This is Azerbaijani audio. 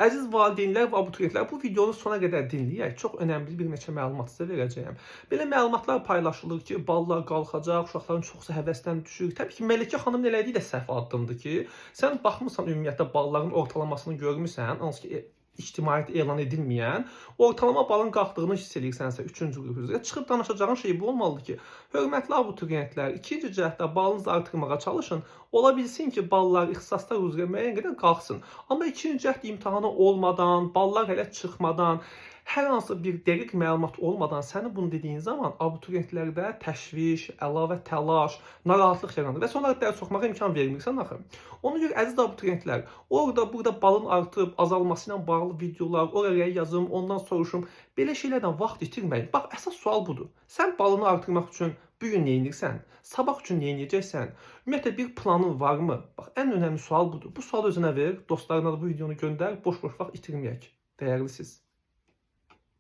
Əziz valideynlər və abituriyentlər, bu videonu sona qədər dinləyək. Çox önəmli bir neçə məlumat sizə verəcəyəm. Belə məlumatlar paylaşılır ki, ballar qalxacaq, uşaqların çoxusu həvəsdən düşür. Təbii ki, Məlikə xanımın elədiyi də səhv addımdır ki, sən baxmısan ümumiyyətlə balların ortalamasını görmüsən, hansı ki ictimaiyyətə elan edilməyən, ortalama balın qalxdığını hiss edirsənsə 3-cü qrup üzrə çıxıb danışacağın şey bu olmalıdır ki, hörmətli abituriyentlər, ikinci cəhətdə balınızı artırmağa çalışın. Ola bilsin ki, ballar ixtisaslar üzrə müəyyən qədər qalxsın. Amma ikinci cəhd imtahanı olmadan, ballar hələ çıxmadan, hər hansı bir dəqiq məlumat olmadan səni bunu dediyin zaman abituriyentlərdə təşviş, əlavə təlaş, narahatlıq yaranır və sonra dərs oxumağa imkan vermirsən axı. Ona görə əziz abituriyentlər, burada balın artıb azalması ilə bağlı videolar, oraya yazım, ondan soruşum, belə şeylərdən vaxt itirməyin. Bax, əsas sual budur. Sən balını artırmaq üçün bu gün nə edirsən? Sabah üçün nə edəcəksən? Ümumiyyətlə bir planın varmı? Bax, ən önəmli sual budur. Bu sualı özünə ver, dostlarına da bu videonu göndər, boş-boş vaxt itirməyək. Dəyərlisiz.